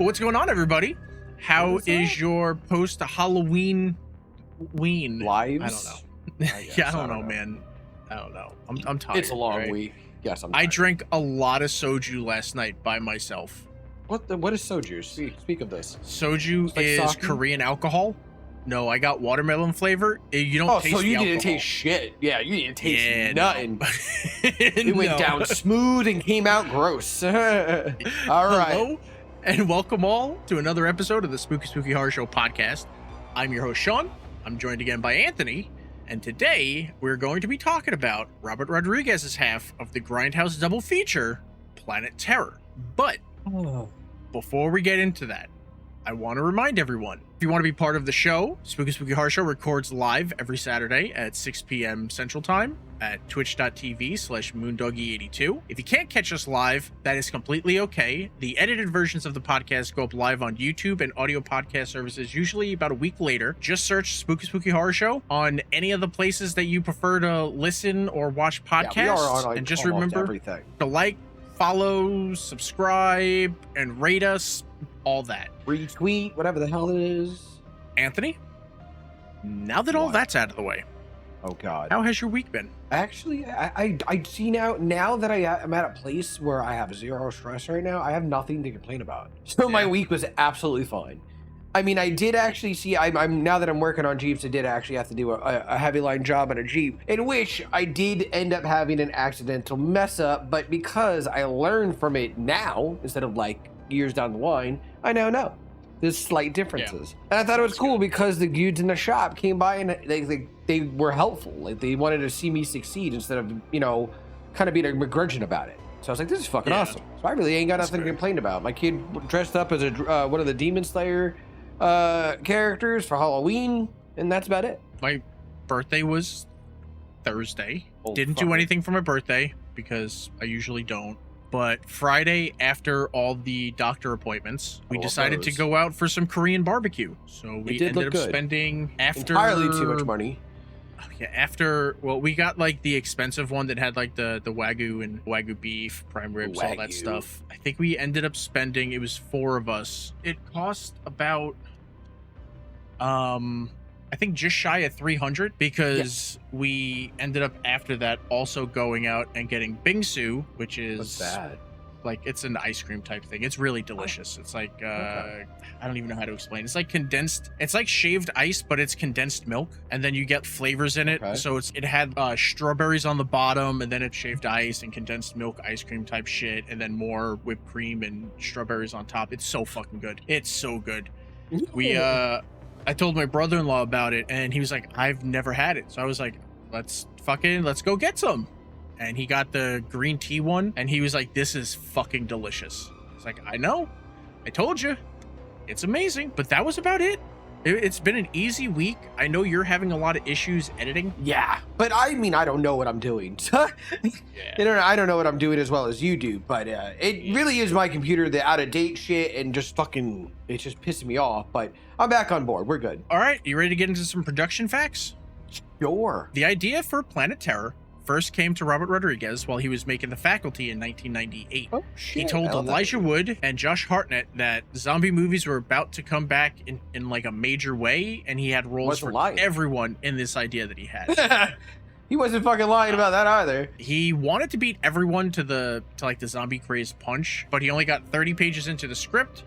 What's going on, everybody? How What is is that? your post-Halloween ween? Lives? I don't know. Yeah, I don't know, man. I don't know. I'm tired. It's a long right? week. Yes, I'm I tired. drank a lot of soju last night by myself. What is soju? Speak of this. Soju It's like is sake? Korean alcohol. No, I got watermelon flavor. You don't Oh, taste so the you didn't alcohol. taste shit. Yeah, you didn't taste Yeah, nothing. no. It went No. down smooth and came out gross. All right. Hello, and welcome all to another episode of the Spooky Horror Show podcast. I'm your host, Sean. I'm joined again by Anthony, and today we're going to be talking about Robert Rodriguez's half of the Grindhouse double feature, Planet Terror. But before we get into that, I want to remind everyone, if you want to be part of the show, Spooky Horror Show records live every Saturday at 6 p.m. Central Time at twitch.tv/moondoggy82. If you can't catch us live, that is completely okay. The edited versions of the podcast go up live on YouTube and audio podcast services usually about a week later. Just search Spooky Horror Show on any of the places that you prefer to listen or watch podcasts. Yeah, we are on, like, and just almost remember everything. to like, follow, subscribe, and rate us, all that. Retweet, whatever the hell it is. Anthony, now that all What? that's out of the way, Oh God. how has your week been? Actually, I see now that I'm at a place where I have zero stress right now, I have nothing to complain about. So my Yeah. week was absolutely fine. I mean, I did actually see, I'm now that I'm working on Jeeps, I did actually have to do a heavy line job on a Jeep, in which I did end up having an accidental mess up, but because I learned from it now, instead of like years down the line, I now know. There's slight differences. And I thought it was cool because the dudes in the shop came by and they were helpful. Like, they wanted to see me succeed instead of, kind of being a begrudging about it. So I was like, this is fucking Yeah. awesome. So I really ain't got That's nothing to fair. complain about. My kid dressed up as one of the Demon Slayer characters for Halloween, and that's about it. My birthday was Thursday. Old Didn't do fucker. anything for my birthday because I usually don't. But Friday, after all the doctor appointments, we All of decided to those. go out for some Korean barbecue. So we did ended look up good. spending after Entirely too much money. Yeah, we got like the expensive one that had like the wagyu and wagyu beef, prime ribs, all that Wagyu. stuff. I think we ended up spending, it was 4 of us. It cost about I think just shy of 300 because we ended up after that also going out and getting bingsu, which is What's that? like it's an ice cream type thing. It's really delicious. It's like Okay. I don't even know how to explain. It's like condensed. It's like shaved ice, but it's condensed milk, and then you get flavors in it. Okay. So it had strawberries on the bottom, and then it's shaved ice and condensed milk ice cream type shit, and then more whipped cream and strawberries on top. It's so fucking good. It's so good. We I told my brother-in-law about it, and he was like, I've never had it. So I was like, let's go get some. And he got the green tea one, and he was like, this is fucking delicious. It's like, I know. I told you. It's amazing. But that was about it. It's been an easy week. I know you're having a lot of issues editing. Yeah, but I mean, I don't know what I'm doing. Yeah. I don't know what I'm doing as well as you do, but it really is my computer, the out-of-date shit, and just fucking, it's just pissing me off, but I'm back on board. We're good. All right. You ready to get into some production facts? Sure. The idea for Planet Terror first came to Robert Rodriguez while he was making The Faculty in 1998. Oh, shit. He told I love that. Elijah Wood and Josh Hartnett that zombie movies were about to come back in like a major way, and he had roles Wasn't for lying. everyone in this idea that he had. He wasn't fucking lying about that either. He wanted to beat everyone to like the zombie craze punch, but he only got 30 pages into the script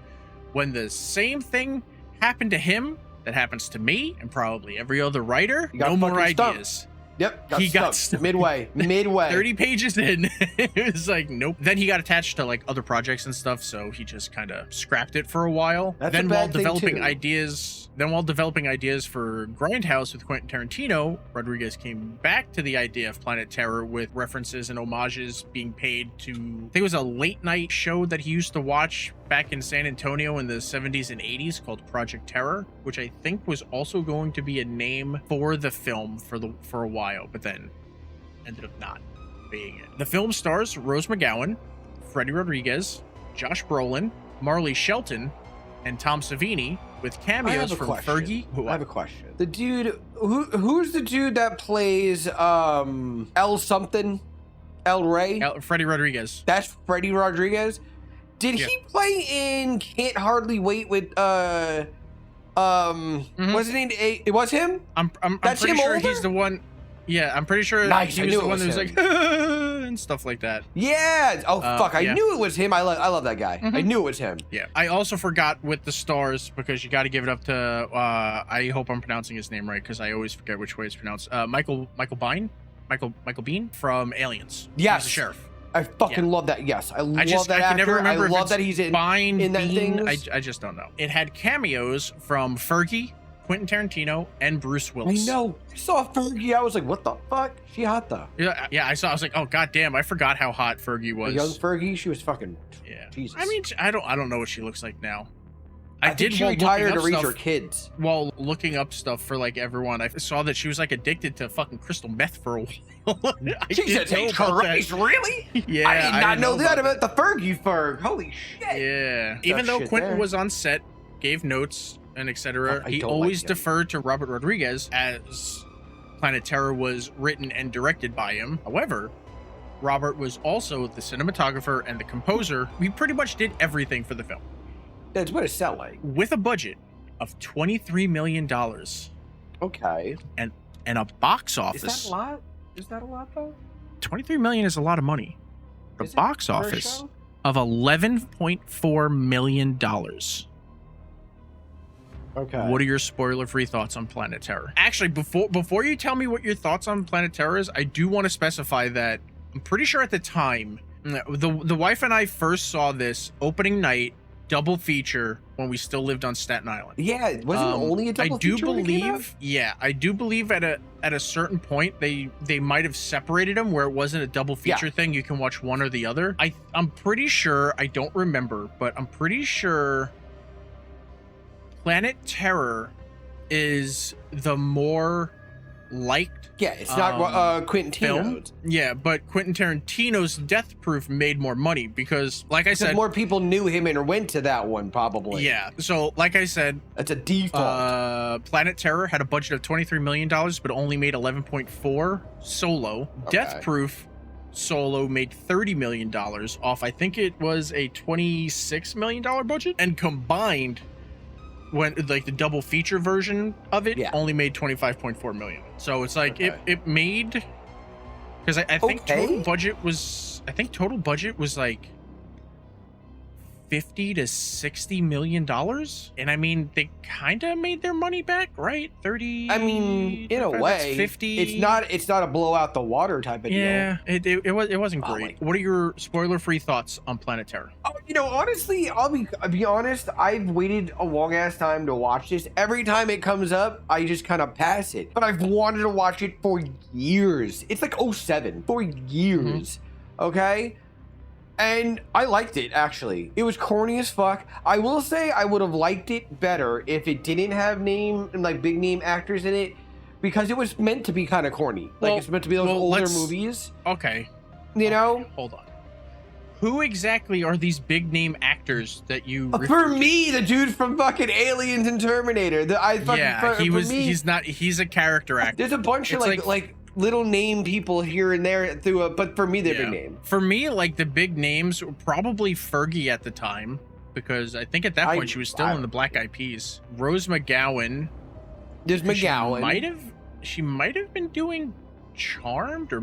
when the same thing happened to him that happens to me and probably every other writer. He got No more fucking stumped. ideas. Yep, He got stumped. stumped. midway. 30 pages in, it was like, nope. Then he got attached to like other projects and stuff, so he just kind of scrapped it for a while. That's a then bad while thing, developing too. ideas for Grindhouse with Quentin Tarantino, Rodriguez came back to the idea of Planet Terror with references and homages being paid to, I think it was a late night show that he used to watch back in San Antonio in the 70s and 80s called Project Terror, which I think was also going to be a name for the film for a while, but then ended up not being it. The film stars Rose McGowan, Freddie Rodriguez, Josh Brolin, Marley Shelton, and Tom Savini, with cameos from Fergie. I have a question. The dude, who's the dude that plays L something? El Rey? Freddie Rodriguez. That's Freddie Rodriguez. Did Yeah. he play in Can't Hardly Wait with what's his name? It was him? I'm That's pretty him sure older? he's the one. Yeah, I'm pretty sure Nice, he I was knew the it one that was was him. like and stuff like that. Yeah. Oh fuck! I yeah. knew it was him. I love that guy. I Mhm. knew it was him. Yeah. I also forgot with the stars because you got to give it up to. I hope I'm pronouncing his name right because I always forget which way it's pronounced. Michael Biehn, Michael Bean from Aliens. Yes. He's the sheriff. I fucking love that. Yes, I love just- that I can actor. never remember I if love it's that he's in. Bean, in that Bean. things? I just don't know. It had cameos from Fergie, Quentin Tarantino, and Bruce I Willis. know. I saw Fergie. I was like, what the fuck? She hot though. Yeah, I was like, oh god damn, I forgot how hot Fergie A was. young Fergie. She was fucking. Yeah. Jesus. I mean, I don't know what she looks like now. I think she while looking retired to up raise stuff- her kids. While looking up stuff for like everyone, I saw that she was like addicted to fucking crystal meth for a while. I Jesus didn't know about that. really? Yeah, I did not didn't know that about the Fergie Ferg. Holy shit. Yeah. Even though shit Quentin there. was on set, gave notes and etc., I he don't always like him. deferred to Robert Rodriguez as Planet Terror was written and directed by him. However, Robert was also the cinematographer and the composer. We pretty much did everything for the film. That's what it sound like. With a budget of $23 million Okay. and a box Is office. that a lot? Is that a lot though? 23 million is a lot of money. The Is it box for a office show? of $11.4 million. Okay. What are your spoiler-free thoughts on Planet Terror? Actually, before you tell me what your thoughts on Planet Terror is, I do want to specify that I'm pretty sure at the time, the wife and I first saw this opening night double feature when we still lived on Staten Island. Yeah, it wasn't only a double I do feature when it came out? believe, yeah, I do believe at a certain point they might have separated them where it wasn't a double feature thing. You can watch one or the other. I'm pretty sure, I don't remember, but I'm pretty sure Planet Terror is the more liked Yeah, it's not Quentin film. Tarantino's. Yeah, but Quentin Tarantino's Death Proof made more money because, like I Because said, more people knew him and went to that one, probably. yeah. So, like I said, That's a default. Planet Terror had a budget of $23 million, but only made 11.4 solo. Death Proof solo made $30 million off, I think it was a $26 million budget, and combined, when like the double feature version of it only made 25.4 million. So it's like it made, because I think total budget was like 50 to 60 million dollars, and I mean they kind of made their money back, right? 30. I mean, in a way, 50. It's not a blow out the water type of deal. Yeah, it wasn't Oh, great. What are your spoiler-free thoughts on Planet Terror? Oh, you know, honestly, I'll be honest. I've waited a long ass time to watch this. Every time it comes up, I just kind of pass it. But I've wanted to watch it for years. It's like 07 for years. Okay. And I liked it, actually. It was corny as fuck. I will say I would have liked it better if it didn't have big name actors in it, because it was meant to be kind of corny. Like, it's meant to be those older movies. Okay. You know? Hold on. Who exactly are these big name actors that you For me, the dude from fucking Aliens and Terminator. He's a character actor. There's a bunch of like little name people here and there but for me they're big name. For me, like the big names were probably Fergie at the time, because I think at that point she was still in the Black Eyed Peas. Rose McGowan. There's McGowan. She might have been doing Charmed, or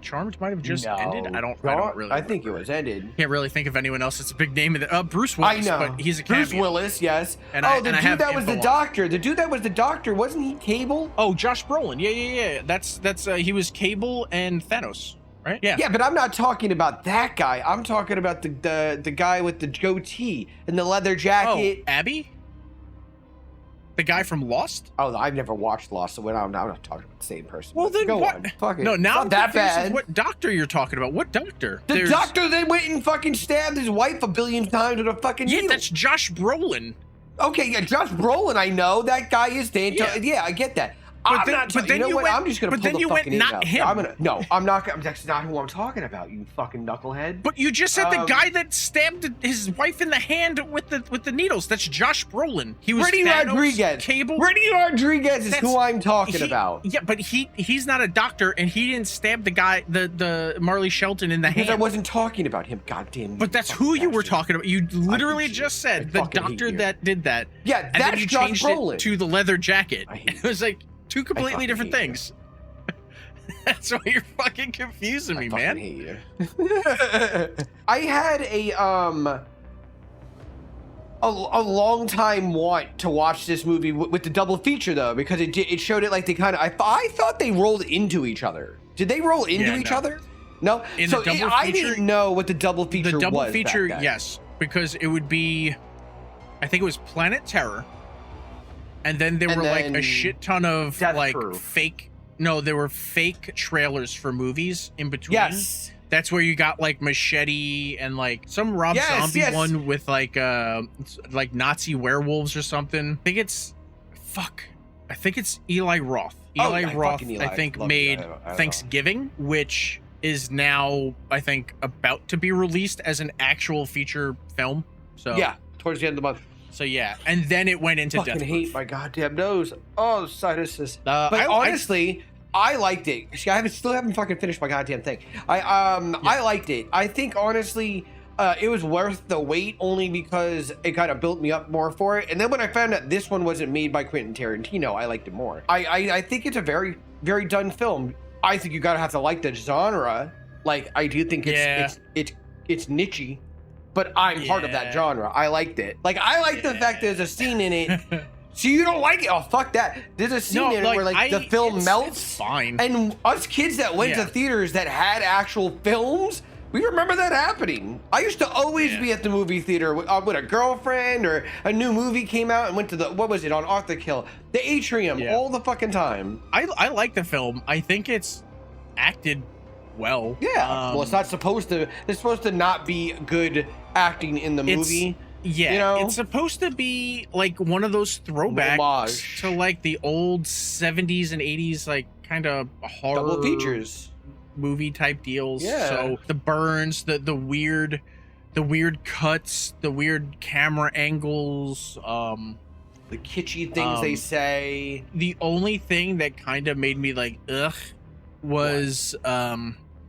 Charmed might have just ended. I don't really. I think it was ended. Can't really think of anyone else that's a big name in the Bruce Willis. I know, but he's a cameo. Bruce Willis, yes. And the dude that was the doctor. The dude that was the doctor, wasn't he Cable? Oh, Josh Brolin. Yeah. That's he was Cable and Thanos, right? Yeah. Yeah, but I'm not talking about that guy. I'm talking about the guy with the goatee and the leather jacket. Oh, Abby? The guy from Lost? Oh, I've never watched Lost, so I'm not talking about the same person. Well, then go what? on. Fuck it. No, now not that bad. What doctor you're talking about? What doctor? The doctor that went and fucking stabbed his wife a billion times with a fucking needle. Yeah, that's Josh Brolin. Okay, yeah, Josh Brolin, I know. That guy is I get that. I'm then- not. but then you know you what? went- I'm just gonna but pull then the you went fucking name not out. him. I'm gonna. No, I'm not. That's not who I'm talking about. You fucking knucklehead. But you just said the Um, guy that stabbed his wife in the hand with the needles. That's Josh Brolin. He was Freddie Thanos, Rodriguez. Cable. Freddie Rodriguez is That's- who I'm talking He- about. Yeah, but he's not a doctor, and he didn't stab the guy, the Marley Shelton in the Because I hand. wasn't talking about him. Goddamn. But that's who you were talking about. You literally hate you. just I said the fucking hate doctor you. that did that, Yeah, and then that's you Josh changed Brolin. it to the leather jacket. I hate It was like two completely fucking different hate you. things. That's why you're fucking confusing me, I fucking man. hate you. I had a long time want to watch this movie with the double feature though, because it showed it like they kind of I thought they rolled into each other. Did they roll into Yeah, each no. other? No. In So the double I feature- didn't know what the double feature The double was. feature, back then. yes, because it would be, I think it was Planet Terror, and then there And were like a then shit ton of Death like Proof. fake. No, there were fake trailers for movies in between. Yes. That's where you got like Machete and like some Rob Yes, Zombie yes. one with like Nazi werewolves or something. I think it's Eli Roth. Oh, Eli yeah, Roth, fucking Eli. I think, Love made Eli Roth. Thanksgiving, which is now I think about to be released as an actual feature film. So Yeah, towards the end of the month. So yeah, and then it went into Fucking Death hate Proof. my goddamn nose. Oh, sinuses. Uh, But I- honestly, I liked it. See, still haven't fucking finished my goddamn thing. I liked it. I think honestly, it was worth the wait only because it kind of built me up more for it. And then when I found out this one wasn't made by Quentin Tarantino, I liked it more. I think it's a very, very done film. I think you gotta have to like the genre. Like I do think it's nichey, but I'm part of that Yeah. genre. I liked it. Like I like the fact there's a scene in it. So you don't like it? Oh fuck that! There's a scene in it where like the film melts. It's fine. And us kids that went Yeah. to theaters that had actual films, we remember that happening. I used to always Yeah. be at the movie theater with a girlfriend, or a new movie came out and went to what was it, on Arthur Kill, the Atrium, Yeah. all the fucking time. I like the film. I think it's acted well. Yeah. Well, it's not supposed to. It's supposed to not be good acting in the It's- movie. Yeah, you know? it's supposed to be like one of those throwbacks Homage. to like the old 70s and 80s, like kind of horror Double features. movie type deals. Yeah. So the burns, the weird cuts, the weird camera angles. The kitschy things they say. The only thing that kind of made me like ugh was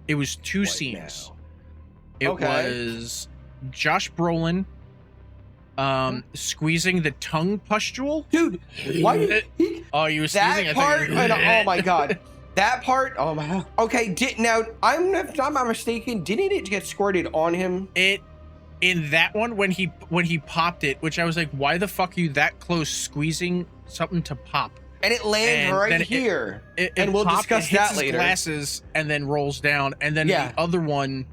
it was two What scenes. now? It Okay. was Josh Brolin squeezing the tongue pustule. Dude, why did he? Oh, you were squeezing. That I thought part, you were- oh my god, that part. Oh my. Okay, now if I'm not mistaken, didn't it get squirted on him? It in that one when he popped it, which I was like, why the fuck are you that close squeezing something to pop? And it lands And right then here. It And we'll popped, discuss it hits that his later. Glasses and then rolls down, and then Yeah. the other one,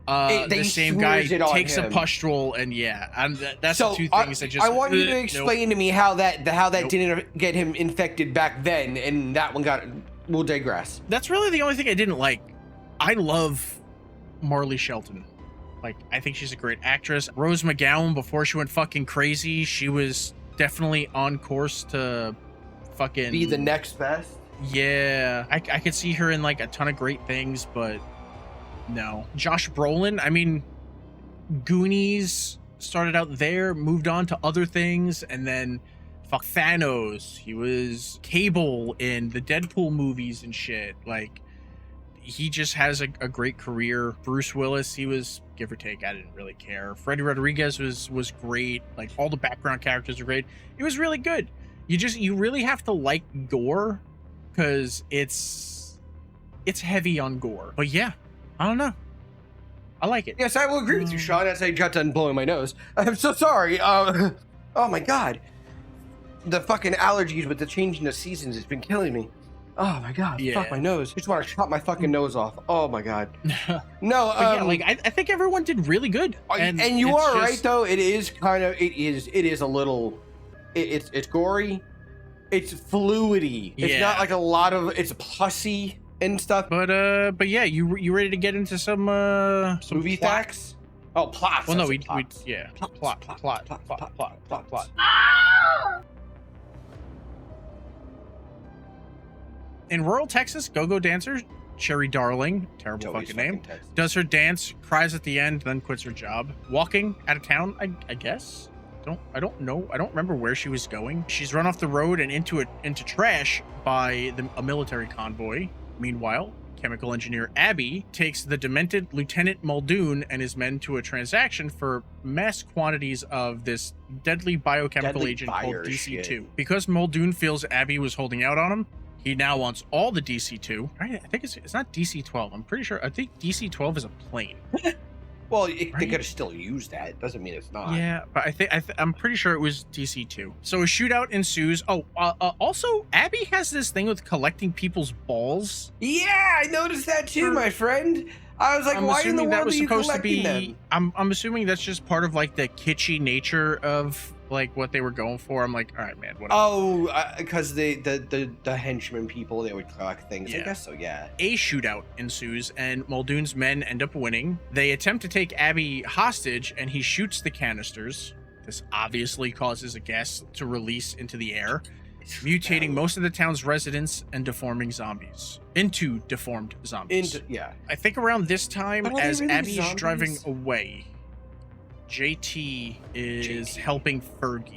They the same guy smears it on takes a him. pustule, and yeah, and that's So the two things that just. I want you to nope. explain to me how that Nope. didn't get him infected back then, and that one got. We'll digress. That's really the only thing I didn't like. I love Marley Shelton. Like, I think she's a great actress. Rose McGowan, before she went fucking crazy, she was definitely on course to fucking Be the next best. Yeah, I could see her in like a ton of great things, but no. Josh Brolin, I mean, Goonies started out there, moved on to other things, and then fuck Thanos. He was Cable in the Deadpool movies and shit. Like, he just has a great career. Bruce Willis, he was, give or take, I didn't really care. Freddie Rodriguez was great. Like, all the background characters are great. It was really good. You really have to like gore, because it's heavy on gore. But yeah, I don't know. I like it. Yes, I will agree with you, Sean. As I got done blowing my nose, I'm so sorry. Oh my god, the fucking allergies with the changing of seasons has been killing me. Oh my god, Yeah. fuck my nose. I just want to chop my fucking nose off. Oh my god. But No, yeah, like I think everyone did really good. and you it's are just- right though. It is kind of it is a little. It's gory. It's fluidy. It's Yeah. not like a lot of. It's pussy and stuff. But yeah, you ready to get into some Movie plot? facts. Oh, plots. Well, no, I we said plots. yeah, Plots, plot. plots. In rural Texas, go-go dancer Cherry Darling, terrible Joey's fucking name, Texas. does her dance, cries at the end, then quits her job. Walking out of town, I guess. I don't know. I don't remember where she was going. She's run off the road and into trash by a military convoy. Meanwhile, chemical engineer Abby takes the demented Lieutenant Muldoon and his men to a transaction for mass quantities of this deadly biochemical agent called DC2. Shit. Because Muldoon feels Abby was holding out on him, he now wants all the DC2. I think it's not DC12. I'm pretty sure. I think DC12 is a plane. Well, they Right? could have still used that. Doesn't mean it's not. Yeah, but I'm pretty sure it was DC2. So a shootout ensues. Oh, also Abby has this thing with collecting people's balls. Yeah, I noticed that too, my friend. I was like, I'm why in the assuming that world was are you supposed to collecting be. them? I'm assuming that's just part of like the kitschy nature of like what they were going for. I'm like, all right, man. Whatever. Oh, because the henchmen people, they would collect things. Yeah. I guess so, yeah. A shootout ensues, and Muldoon's men end up winning. They attempt to take Abby hostage, and he shoots the canisters. This obviously causes a gas to release into the air, mutating most of the town's residents and deforming zombies into deformed zombies. Yeah. I think around this time, But are they as really Abby's zombies? driving away, JT is JT. helping Fergie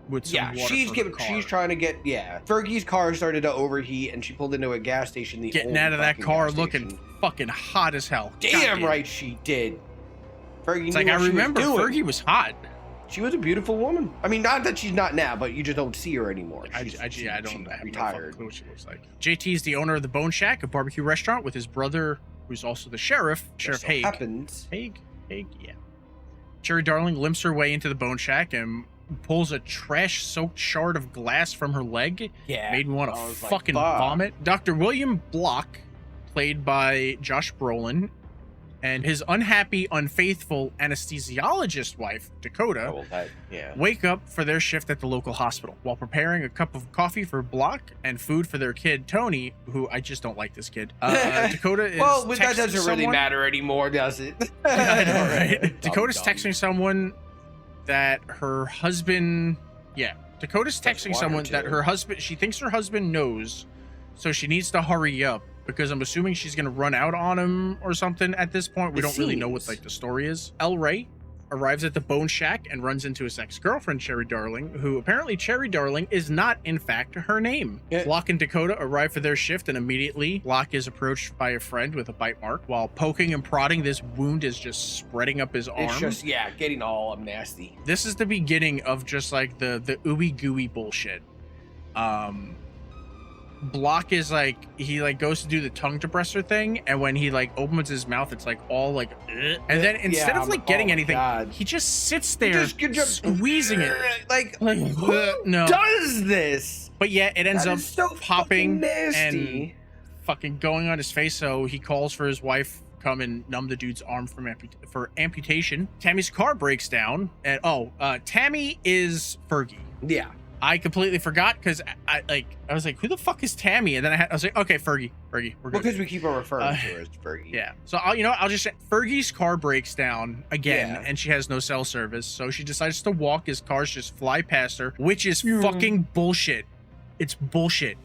with some Yeah, water she's for getting. her car. She's trying to get. Yeah, Fergie's car started to overheat, and she pulled into a gas station. The getting old out of that fucking car gas looking station. fucking hot as hell. Damn Goddamn. right she did. Fergie It's knew like I what she was remember doing. Fergie was hot. She was a beautiful woman. I mean, not that she's not now, but you just don't see her anymore. I She's- don't she's I have no fucking retired. clue what she looks like. JT is the owner of the Bone Shack, a barbecue restaurant, with his brother, who's also the sheriff, Sheriff Just so Haig. happens. Haig, yeah. Cherry Darling limps her way into the Bone Shack and pulls a trash-soaked shard of glass from her leg. Yeah. Made me want I to was like, fucking fuck. vomit. Dr. William Block, played by Josh Brolin, and his unhappy, unfaithful anesthesiologist wife, Dakota, Oh, well, that, yeah. wake up for their shift at the local hospital while preparing a cup of coffee for Block and food for their kid, Tony, who I just don't like this kid. Dakota is Well, but that texting doesn't really someone- matter anymore, does it? I know, right? Dumb, Dakota's dumb. texting someone that her husband. Yeah, Dakota's Doesn't texting want her someone that to. her husband. She thinks her husband knows, so she needs to hurry up because I'm assuming she's gonna run out on him or something. At this point, we It don't really know what seems. like the story is. El Rey arrives at the Bone Shack and runs into his ex-girlfriend Cherry Darling, who apparently Cherry Darling is not in fact her name. Yeah. Block and Dakota arrive for their shift, and immediately Block is approached by a friend with a bite mark. While poking and prodding, this wound is just spreading up his arm. It's just, yeah, getting all nasty. This is the beginning of just like the ooey gooey bullshit. Block is like, he like goes to do the tongue depressor thing, and when he like opens his mouth, it's like all like "Ugh." And then instead Yeah, of like getting oh my anything, God. he just sits there Just squeezing it. Like, Like, who no. does this? But yeah, it ends That up is so popping fucking nasty. fucking going on his face, so he calls for his wife come and numb the dude's arm for amputation. Tammy's car breaks down, and Tammy is Fergie. Yeah. I completely forgot because I was like, who the fuck is Tammy? And then I was like, okay, Fergie, we're good. Because we keep on referring Uh, to her as Fergie. Yeah. So I'll just say Fergie's car breaks down again, Yeah. and she has no cell service, so she decides to walk. His cars just fly past her, which is Yeah. fucking bullshit. It's bullshit.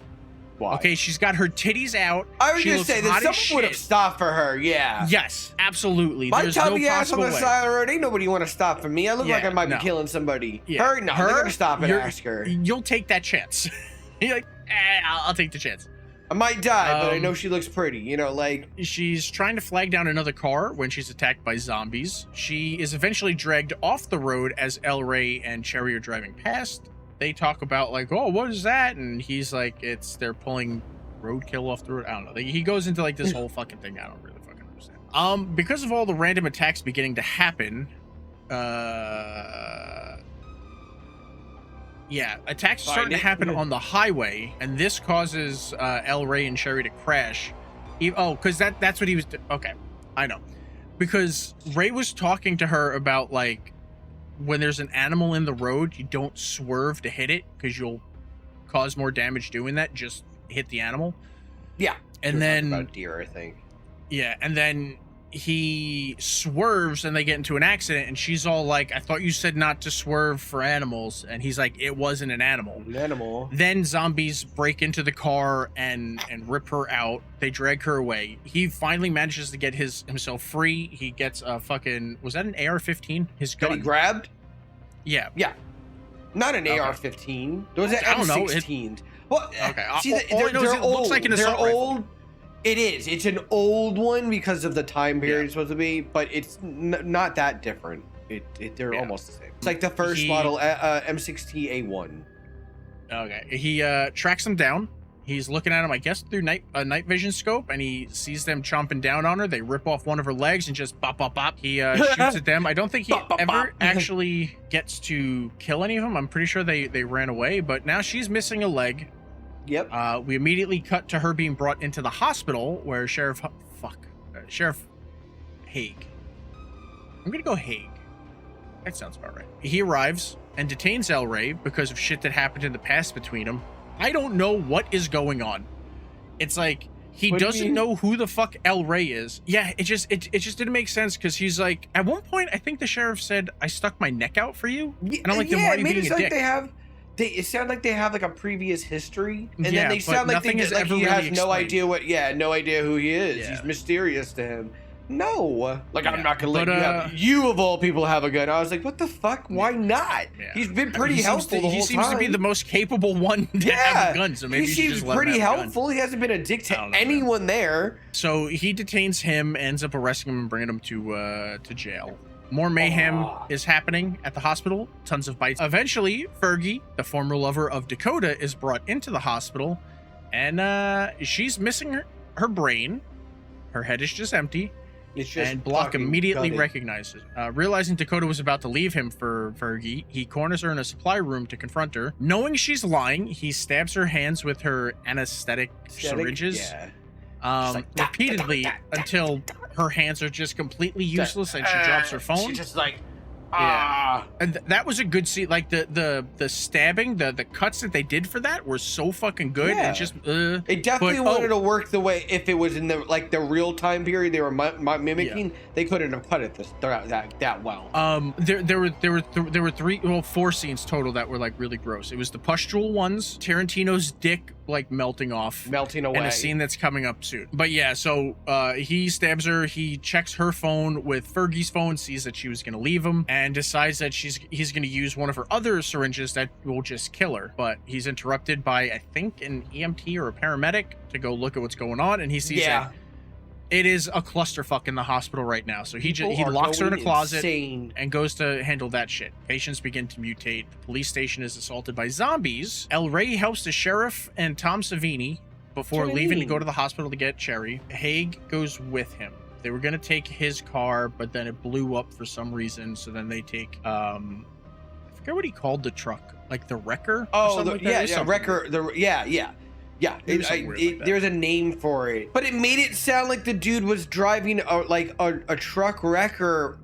Why? Okay, she's got her titties out. I was She gonna looks say that hot as someone would have shit. stopped for her. Yeah. Yes, absolutely. My There's no tubby ass on possible the way. side of the road. Ain't nobody want to stop for me. I look like Yeah, I might no. be killing somebody. Yeah. Her, no. They're gonna stop and you're- ask her. You'll take that chance. You're like, I'll take the chance. I might die, but I Um, know she looks pretty. You know, like She's trying to flag down another car when she's attacked by zombies. She is eventually dragged off the road as El Rey and Cherry are driving past. They talk about like, oh, what is that? And he's like, they're pulling roadkill off the road. I don't know. He goes into like this whole fucking thing. I don't really fucking understand. Because of all the random attacks beginning to happen, attacks are starting to happen on the highway, and this causes El Rey and Cherry to crash. Because that's what he was. Okay, I know. Because Ray was talking to her about like when there's an animal in the road, you don't swerve to hit it because you'll cause more damage doing that. Just hit the animal. yeah. And We were talking then about deer, I think. yeah, and then he swerves and they get into an accident, and she's all like, I thought you said not to swerve for animals. And he's like, it wasn't an animal. An animal. Then zombies break into the car and rip her out. They drag her away. He finally manages to get himself free. He gets a fucking, was that an AR-15? His That gun. he grabbed? Yeah. Yeah. Not an Okay. AR-15. Those are I don't know. M16s. Well, Okay. see, All I know is they're it old. looks like an They're assault rifle. old. It is. It's an old one because of the time period Yeah. it's supposed to be, but it's not that different. They're Yeah. almost the same. It's like the first model M60A1. Okay. He tracks them down. He's looking at him, I guess, through a night vision scope, and he sees them chomping down on her. They rip off one of her legs and just bop, bop, bop. He shoots at them. I don't think he Bop, bop, ever bop. actually gets to kill any of them. I'm pretty sure they ran away, but now she's missing a leg. Yep. We immediately cut to her being brought into the hospital where Sheriff Haig. I'm gonna go Haig. That sounds about right. He arrives and detains El Rey because of shit that happened in the past between them. I don't know what is going on. It's like he What do you doesn't mean? know who the fuck El Rey is. Yeah, it just didn't make sense because he's like, at one point I think the sheriff said, I stuck my neck out for you. And I'm like, then why are you maybe being it's a like dick? they have. It sounds like they have like a previous history, and Yeah, then they but sound like nothing they is like ever he really has no explained. idea no idea who he is. Yeah. He's mysterious to him. No, like Yeah, I'm not gonna let but, you of all people have a gun. I was like, what the fuck? Why not? Yeah. He's been I mean, pretty he seems helpful to- the he whole seems to be time. the most capable one to have a gun, so maybe he you should seems just let him pretty have a gun. helpful. He hasn't been a dick I to don't know, man. anyone there. So he detains him, ends up arresting him and bringing him to jail. More mayhem Aw. is happening at the hospital. Tons of bites. Eventually, Fergie, the former lover of Dakota, is brought into the hospital, and she's missing her brain. Her head is just empty, It's just and Block fucking immediately gutted. recognizes. Realizing Dakota was about to leave him for Fergie, he corners her in a supply room to confront her. Knowing she's lying, he stabs her hands with her anesthetic Aesthetic? syringes. Yeah. Just like, da, Repeatedly da, da, da, until da, her hands are just completely useless and she drops her phone. She's just like, Yeah. And that was a good scene. Like the stabbing, the cuts that they did for that were so fucking good. Yeah. It's just It definitely But, wanted to work the way if it was in the the real time period they were mimicking. They couldn't have cut it that well. there were four scenes total that were like really gross. It was the pustule ones, Tarantino's dick like melting off, Melting away. and a scene that's coming up soon. But yeah, so he stabs her. He checks her phone with Fergie's phone, sees that she was gonna leave him, and decides that he's gonna use one of her other syringes that will just kill her. But he's interrupted by, I think, an EMT or a paramedic to go look at what's going on, and he sees that it is a clusterfuck in the hospital right now. So he People are locks her in a going closet insane. and goes to handle that shit. Patients begin to mutate. The police station is assaulted by zombies. El Rey helps the sheriff and Tom Savini before leaving to go to the hospital to get Cherry. Haig goes with him. They were going to take his car, but then it blew up for some reason. So then they take, I forget what he called the truck, like the Wrecker? or Oh, something like that? It was something Wrecker. Yeah, It was something weird like that. there's a name for it, but it made it sound like the dude was driving a truck wrecker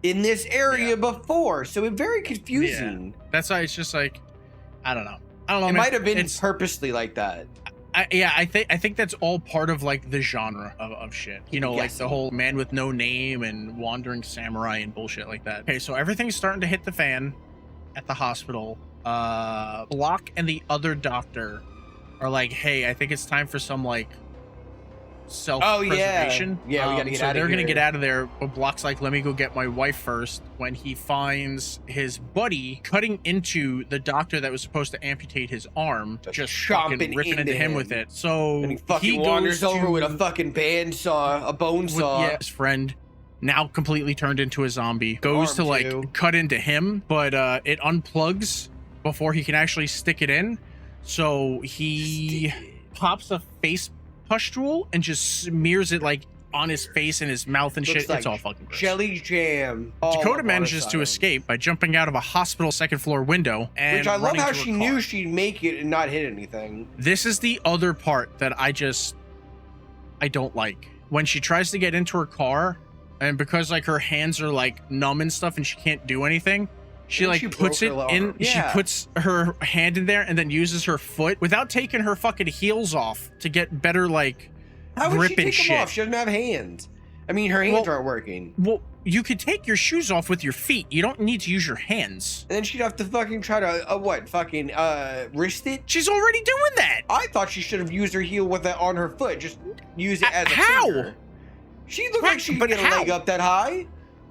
in this area before, so it's very confusing. That's why it's just like, I don't know. It It might have been It's- purposely like that. I think that's all part of like the genre of shit. You know, like the whole man with no name and wandering samurai and bullshit like that. Okay, so everything's starting to hit the fan at the hospital. Block and the other doctor are like, hey, I think it's time for some like self-preservation. Yeah, we gotta get so out of they're gonna here. get out of there, but Block's like, let me go get my wife first, when he finds his buddy cutting into the doctor that was supposed to amputate his arm, just fucking chomping ripping into him with it. So And he fucking wanders goes over to- with a fucking bandsaw, a bone with, saw. his friend, now completely turned into a zombie, goes Arm to like too. cut into him, but it unplugs before he can actually stick it in. So he pops a face pustule and just smears it like on his face and his mouth and Looks shit. like It's all fucking gross. Jelly jam. all Dakota up on manages his to side. escape by jumping out of a hospital second floor window and Which I love running how to she her knew car. she'd make it and not hit anything. This is the other part that I don't like. When she tries to get into her car, and because like her hands are like numb and stuff and she can't do anything, she And like she puts it broke her in, arm. she Yeah. puts her hand in there and then uses her foot without taking her fucking heels off to get better like How would grip she and take shit. them off? She doesn't have hands. I mean, her hands aren't working. Well, you could take your shoes off with your feet. You don't need to use your hands. And then she'd have to fucking try to, wrist it? She's already doing that. I thought she should have used her heel with it on her foot. Just use it as a How? finger. She looked like she could get a leg up that high.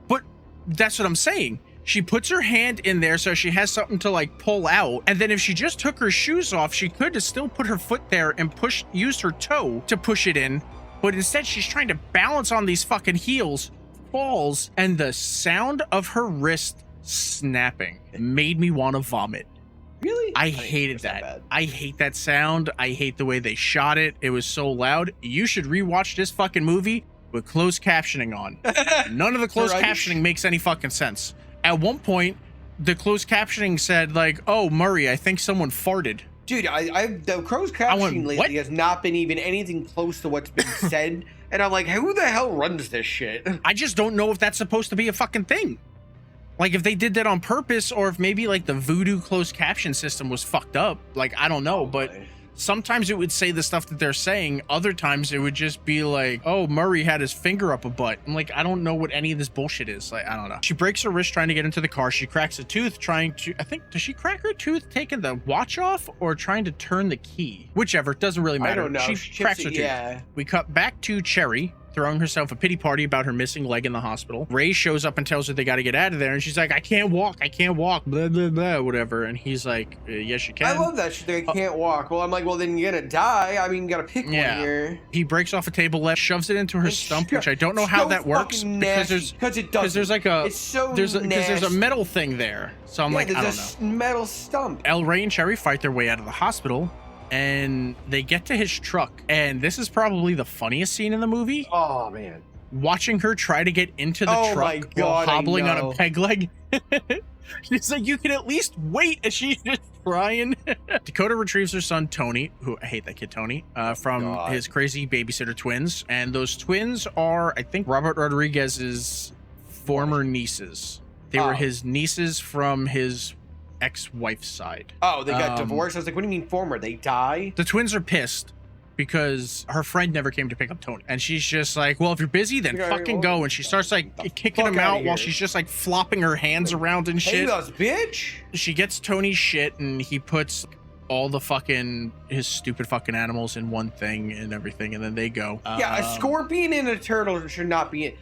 But that's what I'm saying. She puts her hand in there so she has something to like pull out. And then if she just took her shoes off, she could have still put her foot there and used her toe to push it in. But instead she's trying to balance on these fucking heels, falls, and the sound of her wrist snapping made me want to vomit. Really? I hated that. I hate that sound. I hate the way they shot it. It was so loud. You should rewatch this fucking movie with closed captioning on. None of the closed captioning makes any fucking sense. At one point, the closed captioning said like, "Oh, Murray, I think someone farted." Dude, the closed captioning lately has not been even anything close to what's been said. And I'm like, who the hell runs this shit? I just don't know if that's supposed to be a fucking thing. Like if they did that on purpose, or if maybe like the voodoo closed caption system was fucked up. Like, I don't know, but sometimes it would say the stuff that they're saying. Other times it would just be like, "Oh, Murray had his finger up a butt." I'm like, I don't know what any of this bullshit is. Like, I don't know. She breaks her wrist trying to get into the car. She cracks a tooth trying to, does she crack her tooth taking the watch off or trying to turn the key? Whichever, it doesn't really matter. I don't know. She cracks her tooth. Yeah. We cut back to Cherry throwing herself a pity party about her missing leg in the hospital. Ray shows up and tells her they got to get out of there, and she's like, I can't walk, blah blah blah, whatever. And he's like, yes you can. I love that they can't walk. Well, I'm like, well, then you're gonna die. I mean, you gotta pick one here. He breaks off a table leg, shoves it into her stump, which I don't know how that works, because there's like a there's a metal thing there. So I'm like, I don't know. There's a metal stump. El Ray and Cherry fight their way out of the hospital, and they get to his truck, and this is probably the funniest scene in the movie. Oh man, watching her try to get into the truck while hobbling on a peg leg. She's like, you can at least wait, and she's just trying. Dakota retrieves her son Tony, who I hate that kid Tony, from his crazy babysitter twins, and those twins are, I think, Robert Rodriguez's former nieces. They were his nieces from his ex-wife's side. Oh, they got divorced? I was like, what do you mean former? They die? The twins are pissed because her friend never came to pick up Tony, and she's just like, well, if you're busy, then fucking go. And she starts like kicking him out while she's just like flopping her hands around and shit. Hey, us, bitch. She gets Tony's shit, and he puts all the fucking his stupid fucking animals in one thing and everything, and then they go. Yeah, a scorpion and a turtle should not be in.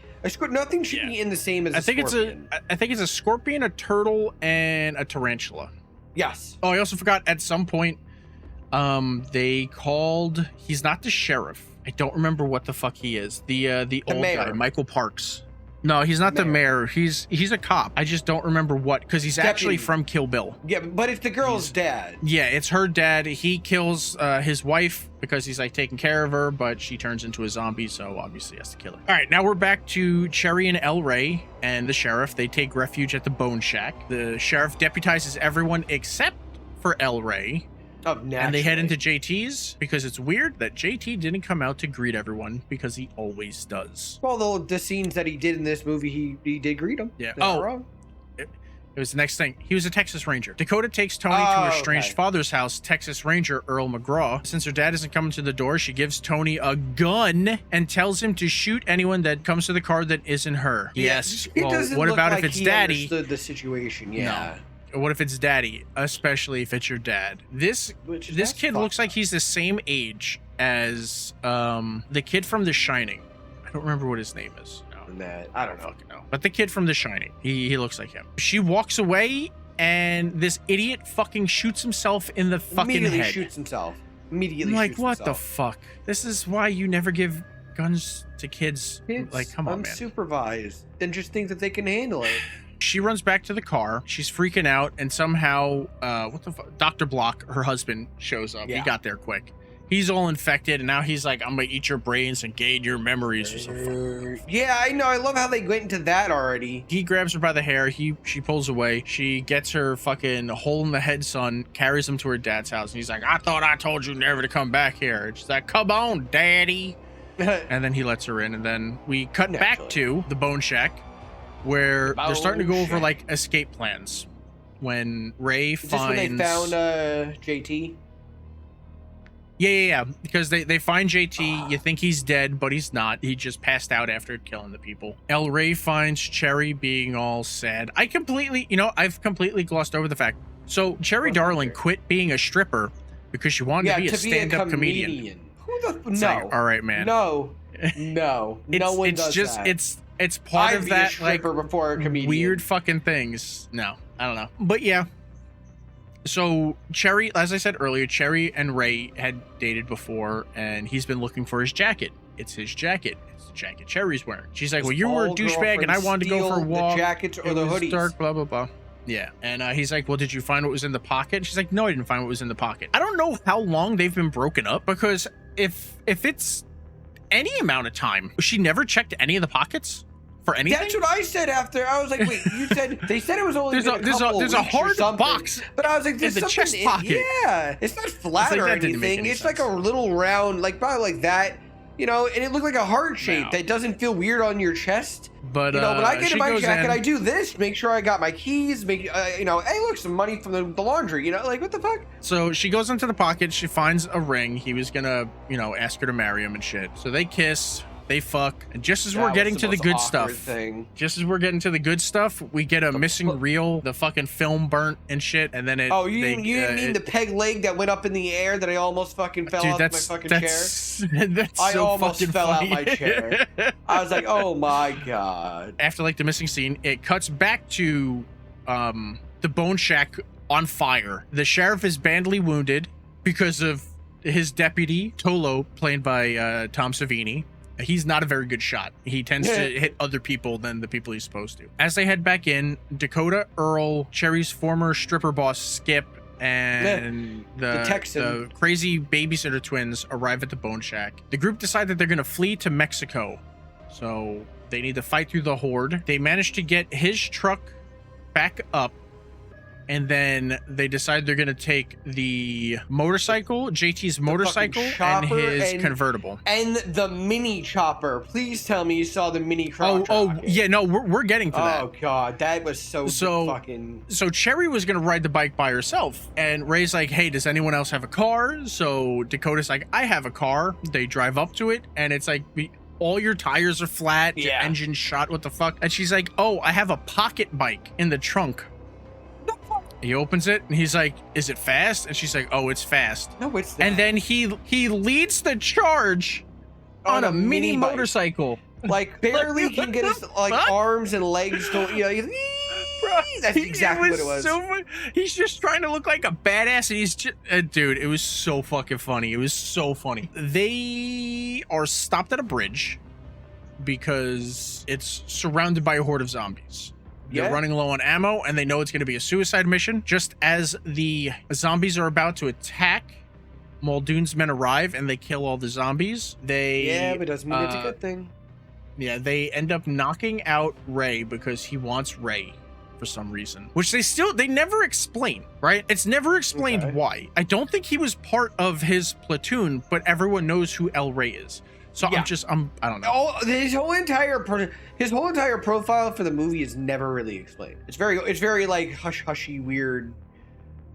Nothing should be in the same as a scorpion. I think it's a scorpion, a turtle, and a tarantula. Yes. Oh, I also forgot at some point, they called. He's not the sheriff. I don't remember what the fuck he is. The old mayor. guy, Michael Parks. No, he's not the mayor. He's a cop. I just don't remember what, because he's actually from Kill Bill. Yeah, but it's the girl's dad. Yeah, it's her dad. He kills his wife because he's like taking care of her, but she turns into a zombie, so obviously he has to kill her. All right, now we're back to Cherry and El Ray and the sheriff. They take refuge at the Bone Shack. The sheriff deputizes everyone except for El Ray. And they head into JT's because it's weird that JT didn't come out to greet everyone, because he always does. Well, the scenes that he did in this movie, he did greet them. Yeah. It was the next thing. He was a Texas Ranger. Dakota takes Tony to her estranged father's house, Texas Ranger Earl McGraw. Since her dad isn't coming to the door, she gives Tony a gun and tells him to shoot anyone that comes to the car that isn't her. Yes. Well, what about if it's daddy? Understood the situation. Yeah. No. What if it's daddy, especially if it's your dad? This kid looks like he's the same age as the kid from The Shining. I don't remember what his name is. I don't know. But the kid from The Shining, he looks like him. She walks away, and this idiot fucking shoots himself in the fucking head. Immediately shoots himself. I'm like, what the fuck? This is why you never give guns to kids. Like, come on, man. Unsupervised. Then just think that they can handle it. She runs back to the car. She's freaking out, and somehow, what the fuck? Dr. Block, her husband, shows up. Yeah. He got there quick. He's all infected, and now he's like, I'm gonna eat your brains and gain your memories or something. Yeah, I know. I love how they went into that already. He grabs her by the hair. She pulls away. She gets her fucking hole in the head son, carries him to her dad's house, and he's like, I thought I told you never to come back here. And she's like, come on, daddy. And then he lets her in, and then we cut back to the Bone Shack, where they're starting to go over like escape plans. When Ray finds, when they found JT? Yeah. Because they find JT. You think he's dead, but he's not. He just passed out after killing the people. El Rey finds Cherry being all sad. I've completely glossed over the fact. So Cherry Darling quit being a stripper because she wanted to be a stand-up comedian. Who the It's no? like, all right, man. No one does just that. It's part I'd of be that a stripper like before a comedian. weird fucking things. No, I don't know. But yeah. So Cherry, as I said earlier, Cherry and Ray had dated before, and he's been looking for his jacket. It's his jacket. It's the jacket Cherry's wearing. She's like, well, you were a douchebag, and I wanted to go for a walk. The jackets or It the was hoodies. dark, blah blah blah. Yeah, and he's like, well, did you find what was in the pocket? And she's like, no, I didn't find what was in the pocket. I don't know how long they've been broken up, because if it's any amount of time, she never checked any of the pockets for anything. That's what I said after. I was like, wait, you said they said it was only There's been a couple there's weeks a hard or something. box But I was like, there's in the something chest pocket. Yeah, it's not flat It's like, or that didn't make anything. any It's sense. like a little round, like probably like that, you know. And it looked like a heart shape No. that doesn't feel weird on your chest. But You know, but I get she in my goes jacket, in. I do this, make sure I got my keys, make you know, hey, look, some money from the laundry. You know, like what the fuck? So she goes into the pocket. She finds a ring. He was gonna, ask her to marry him and shit. So they kiss. They fuck. And just as we're That getting was to the most good awkward stuff, thing. just as we're getting to the good stuff, we get a missing reel. The fucking film burnt and shit. And then it. Oh, you didn't mean the peg leg that went up in the air that I almost fucking fell off my fucking chair? That's I so almost fucking fell out funny. my chair. I was like, oh my god. After like the missing scene, it cuts back to the Bone Shack on fire. The sheriff is badly wounded because of his deputy Tolo, played by Tom Savini. He's not a very good shot. He tends to hit other people than the people he's supposed to. As they head back in, Dakota, Earl, Cherry's former stripper boss Skip, and the Texan. the crazy babysitter twins arrive at the Bone Shack. The group decide that they're going to flee to Mexico. So they need to fight through the horde. They manage to get his truck back up. And then they decide they're going to take the motorcycle, JT's motorcycle, and chopper his and- convertible. And the mini chopper. Please tell me you saw the mini crotch rocket. Yeah, no, we're getting to that. Oh god, that was so fucking. So Cherry was gonna ride the bike by herself, and Ray's like, hey, does anyone else have a car? So Dakota's like, I have a car. They drive up to it, and it's like, all your tires are flat, your Yeah. engine's shot, what the fuck? And she's like, oh, I have a pocket bike in the trunk. He opens it, and he's like, is it fast? And she's like, oh, it's fast. No, it's not. And then he leads the charge on a mini bike. motorcycle. Like barely can get his like Fuck? arms and legs going. You know, that's exactly what it was. So funny. He's just trying to look like a badass, and he's just, dude, it was so fucking funny. It was so funny. They are stopped at a bridge because it's surrounded by a horde of zombies. They're Yeah. running low on ammo, and they know it's going to be a suicide mission. Just as the zombies are about to attack, Muldoon's men arrive, and they kill all the zombies. Yeah, but it doesn't mean it's a good thing. Yeah, they end up knocking out Ray because he wants Ray for some reason, which they never explain, right? It's never explained Okay. why. I don't think he was part of his platoon, but everyone knows who El Rey is. So Yeah. I don't know. Oh, his whole entire profile for the movie is never really explained. It's very like hush hushy weird,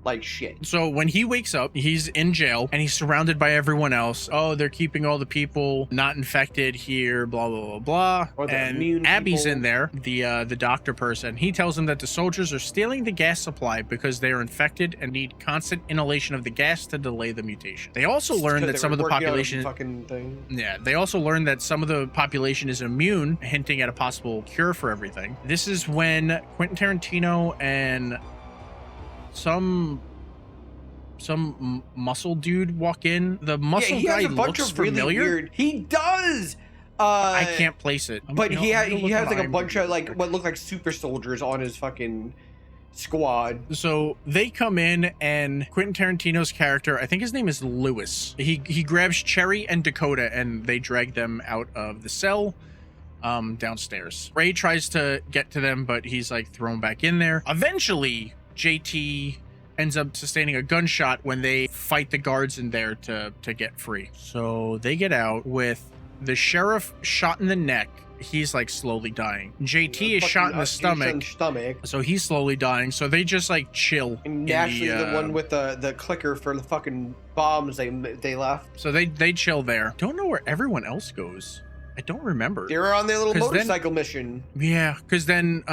like shit. So when he wakes up, he's in jail and he's surrounded by everyone else. Oh, they're keeping all the people not infected here, blah blah blah blah. Or the immune And Abby's people. in there, the doctor person. He tells them that the soldiers are stealing the gas supply because they are infected and need constant inhalation of the gas to delay the mutation. They also learn that some of the population fucking thing. Yeah, they also learned that some of the population is immune, hinting at a possible cure for everything. This is when Quentin Tarantino and some muscle dude walk in. The muscle Yeah, he guy has a bunch looks of really familiar. weird. He does. I can't place it. But he I'm gonna look has on like a bunch IMDb. of like what look like super soldiers on his fucking squad. So they come in, and Quentin Tarantino's character, I think his name is Lewis. He grabs Cherry and Dakota, and they drag them out of the cell downstairs. Ray tries to get to them, but he's like thrown back in there. Eventually, JT ends up sustaining a gunshot when they fight the guards in there to get free. So they get out with the sheriff shot in the neck he's like slowly dying. JT is shot in the stomach. So he's slowly dying. So they just like chill. And naturally, the one with the clicker for the fucking bombs they left. So they chill there. Don't know where everyone else goes. I don't remember. They were on their little motorcycle mission. Yeah, because then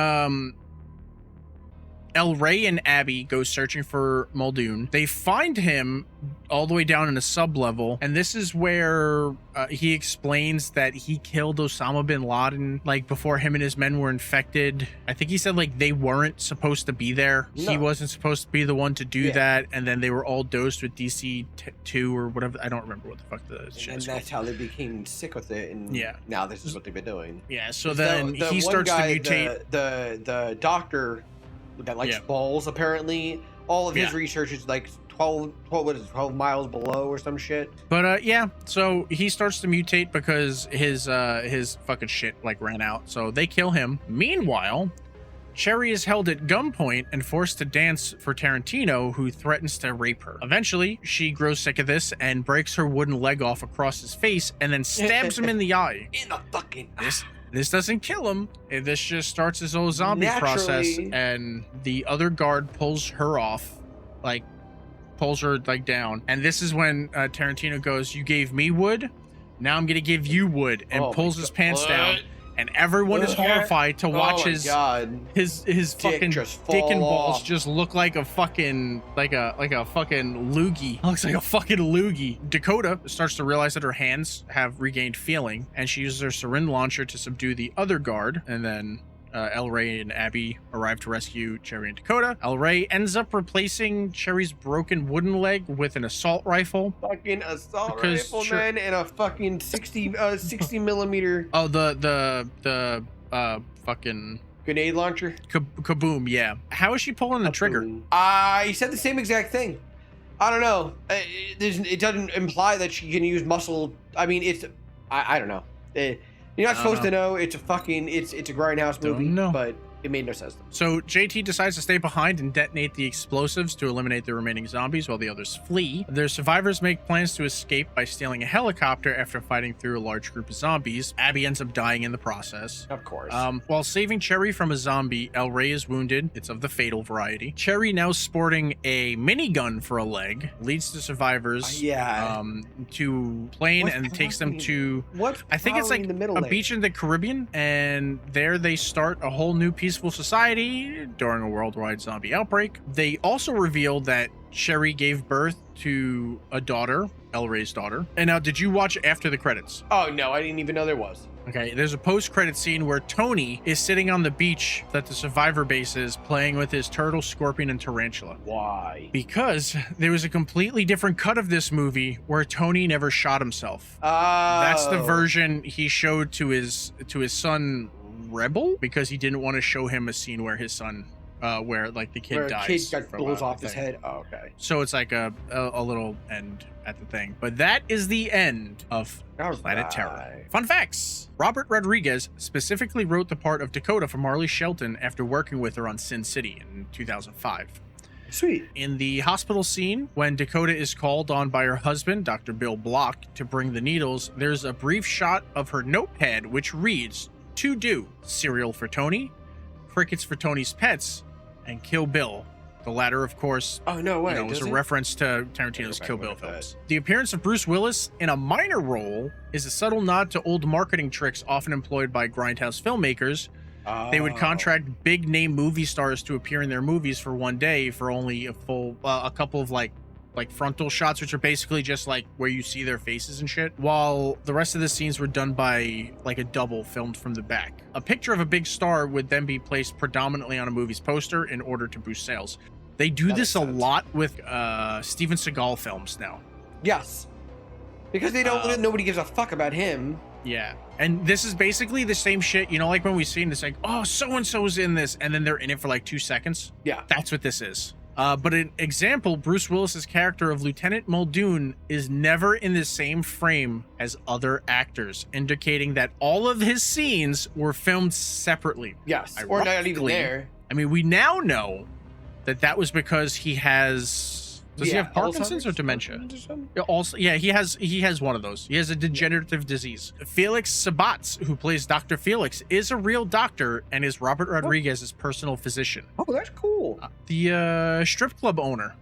El Rey and Abby go searching for Muldoon. They find him all the way down in a sub-level, and this is where he explains that he killed Osama bin Laden, like, before him and his men were infected. I think he said, like, they weren't supposed to be there. No. He wasn't supposed to be the one to do that, and then they were all dosed with DC-2 or whatever. I don't remember what the fuck the shit is. And that's how they became sick with it, and now this is what they've been doing. Yeah, so then he starts to mutate. The doctor that likes balls, apparently all of his research is like 12 miles below or some shit. But so he starts to mutate because his fucking shit like ran out, so they kill him. Meanwhile, Cherry is held at gunpoint and forced to dance for Tarantino, who threatens to rape her. Eventually, she grows sick of this and breaks her wooden leg off across his face and then stabs him in the eye. In the fucking This doesn't kill him. This just starts his whole zombie process, and the other guard pulls her off, like pulls her like down. And this is when Tarantino goes, "You gave me wood, now I'm gonna give you wood," and pulls his pants down. And everyone is horrified to watch his fucking dick and balls just look like a fucking fucking loogie. Looks like a fucking loogie. Dakota starts to realize that her hands have regained feeling, and she uses her syringe launcher to subdue the other guard. And then El Rey and Abby arrive to rescue Cherry and Dakota. El Rey ends up replacing Cherry's broken wooden leg with an assault rifle. Fucking assault rifle, man, and a fucking 60 millimeter. Oh, the fucking grenade launcher. Kaboom! Yeah. How is she pulling the trigger? He said the same exact thing. I don't know. It doesn't imply that she can use muscle. I mean, I don't know. You're not supposed to know. It's a grindhouse movie, but it made no sense. So JT decides to stay behind and detonate the explosives to eliminate the remaining zombies while the others flee. Their survivors make plans to escape by stealing a helicopter after fighting through a large group of zombies. Abby ends up dying in the process. Of course. While saving Cherry from a zombie, El Rey is wounded. It's of the fatal variety. Cherry, now sporting a minigun for a leg, leads the survivors to plane and takes them to I think it's like a beach in the Caribbean, and there they start a whole new peaceful society during a worldwide zombie outbreak. They also revealed that Cherry gave birth to a daughter, El Rey's daughter. And now, did you watch after the credits? Oh no, I didn't even know there was. Okay, there's a post-credit scene where Tony is sitting on the beach that the survivor base is, playing with his turtle, scorpion, and tarantula. Why? Because there was a completely different cut of this movie where Tony never shot himself. Oh. That's the version he showed to his son Rebel, because he didn't want to show him a scene where his son where like the kid dies. Kid got blows off his head. Oh, okay. So it's like a little end at the thing. But that is the end of Planet Terror. Fun facts. Robert Rodriguez specifically wrote the part of Dakota for Marley Shelton after working with her on Sin City in 2005. Sweet. In the hospital scene, when Dakota is called on by her husband, Dr. Bill Block, to bring the needles, there's a brief shot of her notepad which reads, "To do, cereal for Tony, crickets for Tony's pets, and Kill Bill." The latter, of course, oh no way, was a reference to Tarantino's Kill Bill films. The appearance of Bruce Willis in a minor role is a subtle nod to old marketing tricks often employed by grindhouse filmmakers. They would contract big name movie stars to appear in their movies for one day for only a couple of like frontal shots, which are basically just like where you see their faces and shit, while the rest of the scenes were done by like a double filmed from the back. A picture of a big star would then be placed predominantly on a movie's poster in order to boost sales. They do this a lot with Steven Seagal films now. Yes, because they don't. Nobody gives a fuck about him. Yeah, and this is basically the same shit. You know, like when we seen this, like, oh, so and so's in this, and then they're in it for like 2 seconds. Yeah, that's what this is. But an example, Bruce Willis's character of Lieutenant Muldoon is never in the same frame as other actors, indicating that all of his scenes were filmed separately. Yes, or not even there. I mean, we now know that was because he has Does he have Parkinson's or dementia? Also, yeah, he has one of those. He has a degenerative disease. Felix Sabatz, who plays Dr. Felix, is a real doctor and is Robert Rodriguez's personal physician. Oh, that's cool. The strip club owner.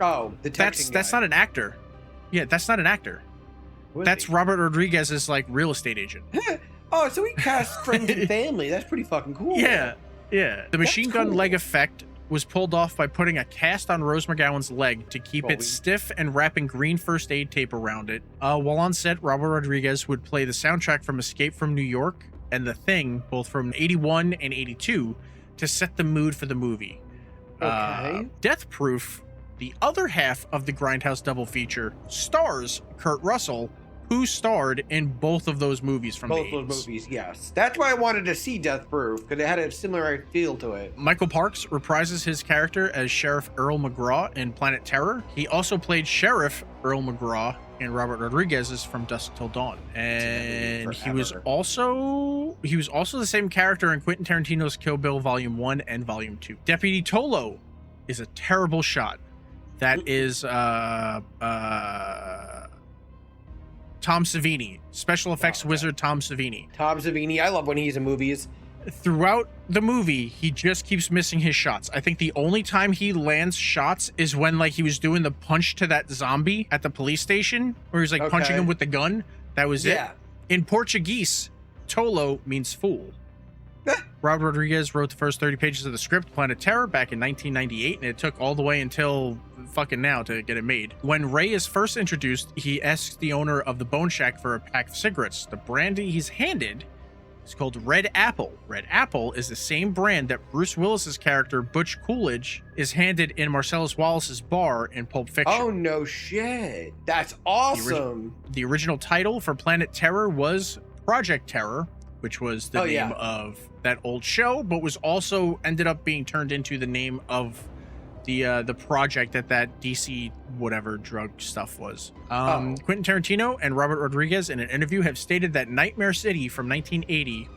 Oh, the that's not an actor. Yeah, that's not an actor. That's Robert Rodriguez's like real estate agent. Oh, so he cast friends and family. That's pretty fucking cool. Yeah. The machine gun leg effect was pulled off by putting a cast on Rose McGowan's leg to keep it stiff and wrapping green first aid tape around it. While on set, Robert Rodriguez would play the soundtrack from Escape from New York and The Thing, both from 81 and 82, to set the mood for the movie. Death Proof, the other half of the Grindhouse double feature, stars Kurt Russell, who starred in both of those movies from both those movies. Yes, that's why I wanted to see Death Proof, because it had a similar feel to it. Michael Parks reprises his character as Sheriff Earl McGraw in Planet Terror. He also played Sheriff Earl McGraw in Robert Rodriguez's From Dusk Till Dawn, and he was also the same character in Quentin Tarantino's Kill Bill Volume 1 and Volume 2. Deputy Tolo is a terrible shot. That is Tom Savini, special effects wizard Tom Savini. Tom Savini, I love when he's in movies. Throughout the movie, he just keeps missing his shots. I think the only time he lands shots is when like he was doing the punch to that zombie at the police station, where he's like punching him with the gun. That was it. In Portuguese, Tolo means fool. Robert Rodriguez wrote the first 30 pages of the script, Planet Terror, back in 1998, and it took all the way until fucking now to get it made. When Ray is first introduced, he asks the owner of the Bone Shack for a pack of cigarettes. The brand he's handed is called Red Apple. Red Apple is the same brand that Bruce Willis's character, Butch Coolidge, is handed in Marcellus Wallace's bar in Pulp Fiction. Oh, no shit. That's awesome. The original title for Planet Terror was Project Terror, which was the name of that old show, but was also ended up being turned into the name of the project that DC whatever drug stuff was. Quentin Tarantino and Robert Rodriguez in an interview have stated that Nightmare City from 1980,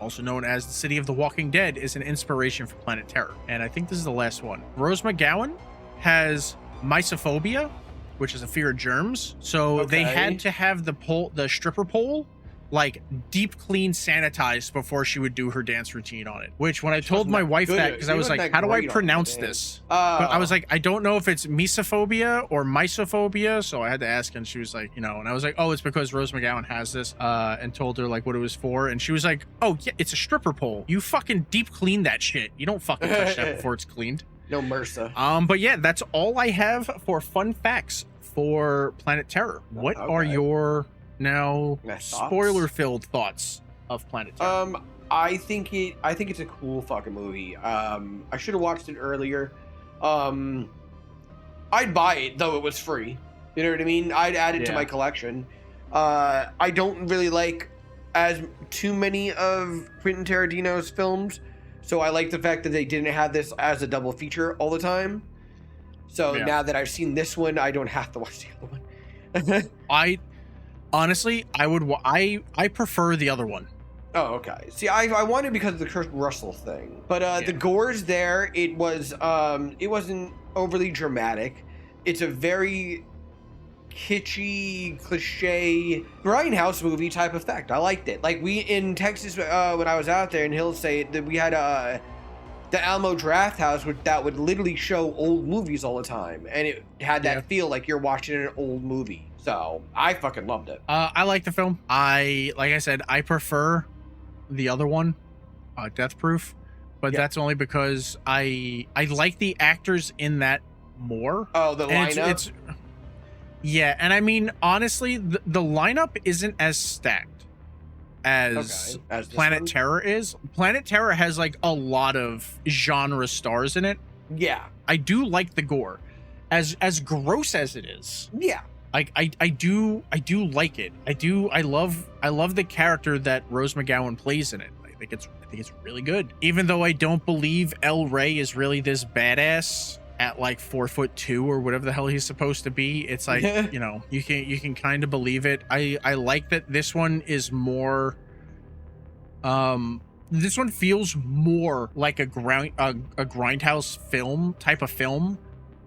also known as the City of the Walking Dead, is an inspiration for Planet Terror. And I think this is the last one. Rose McGowan has mysophobia, which is a fear of germs. So they had to have the stripper pole like deep clean sanitized before she would do her dance routine on it, which when I told my wife that, because I was like, how do I pronounce this? But I was like, I don't know if it's mesophobia or mysophobia, so I had to ask, and she was like, and I was like, oh, it's because Rose McGowan has this, and told her like what it was for, and she was like, oh yeah, it's a stripper pole. You fucking deep clean that shit. You don't fucking touch that before it's cleaned. No mercy. But yeah, that's all I have for fun facts for Planet Terror. What are your spoiler-filled thoughts of Planet Terror? I think it's a cool fucking movie. I should have watched it earlier. I'd buy it though it was free. You know what I mean? I'd add it to my collection. I don't really like as too many of Quentin Tarantino's films, so I like the fact that they didn't have this as a double feature all the time. So now that I've seen this one, I don't have to watch the other one. Honestly, I prefer the other one. Oh, okay. See, I wanted because of the Kurt Russell thing, but the gore's there. It wasn't overly dramatic. It's a very kitschy, cliche grindhouse movie type effect. I liked it. Like we in Texas when I was out there, and he'll say that we had the Alamo Draft House that would literally show old movies all the time, and it had that feel like you're watching an old movie. So I fucking loved it. I like the film. Like I said, I prefer the other one, Death Proof, but that's only because I like the actors in that more. Oh, the lineup. And I mean honestly, the lineup isn't as stacked as Planet Terror is. Planet Terror has like a lot of genre stars in it. Yeah, I do like the gore, as gross as it is. Yeah. I do like it. I love the character that Rose McGowan plays in it. I think it's really good. Even though I don't believe El Rey is really this badass at like 4'2" or whatever the hell he's supposed to be. It's like, you can kind of believe it. I like that this one is more this one feels more like a grindhouse film type of film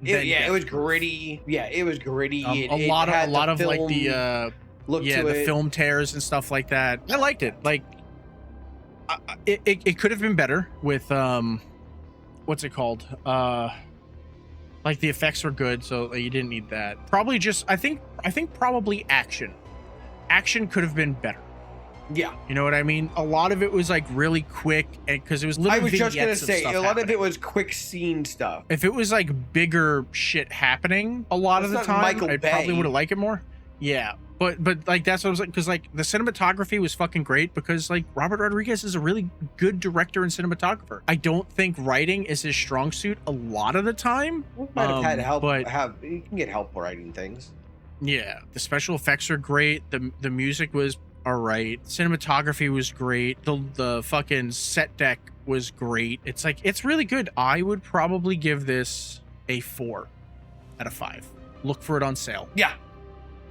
than it was Death Proof. gritty. Yeah, it was gritty. A lot of like the look yeah, to the it. film tears and stuff like that. I liked it. Like, it could have been better with what's it called? Like the effects were good, so you didn't need that. Probably just I think probably action. Action could have been better. Yeah, You know what I mean? A lot of it was like really quick, and because it was little I was just gonna vignettes of say stuff a lot of happening. it was quick scene stuff. If it was like bigger shit happening a lot Well, of the it's not time, Michael I probably Bay. would have liked it more. Yeah, but like that's what I was like, because like the cinematography was fucking great, because like Robert Rodriguez is a really good director and cinematographer. I don't think writing is his strong suit a lot of the time. We might have had help. but You can get help writing things. yeah, the special effects are great. The music was all right. Cinematography was great. The fucking set deck was great. It's like it's really good. I would probably give this a 4 out of 5. Look for it on sale. Yeah,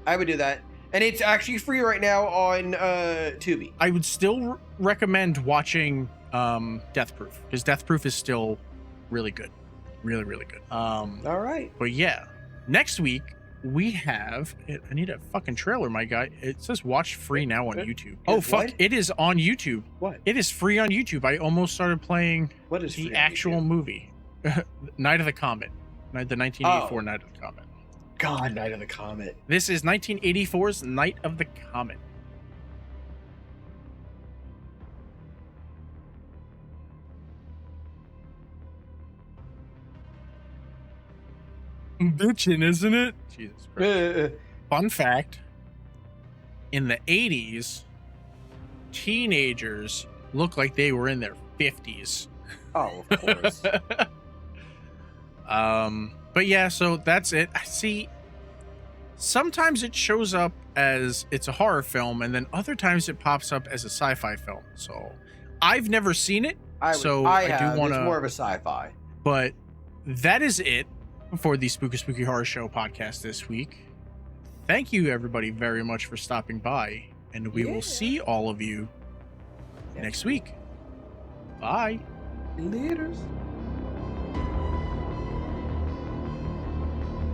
I would do that, and it's actually free right now on Tubi. I would still recommend watching Death Proof, because Death Proof is still really good. Really, really good. All right. But yeah, next week we have I need a fucking trailer, my guy. It says watch free now on YouTube. Oh fuck, What? it is on YouTube. What? It is free on YouTube. I almost started playing What is the free on actual YouTube? movie. Night of the Comet. The 1984 Night of the Comet. God, Night of the Comet. This is 1984's Night of the Comet. Bitchin', isn't it? Jesus Christ. Fun fact, in the 80s, teenagers looked like they were in their 50s. Oh, of course. But yeah, so that's it. I see, sometimes it shows up as it's a horror film, and then other times it pops up as a sci-fi film. So I've never seen it, I so I I do have. wanna- It's more of a sci-fi. but that is it for the Spooky Horror Show podcast this week. Thank you everybody very much for stopping by, and we Yeah. will see all of you next week. Bye. Laters.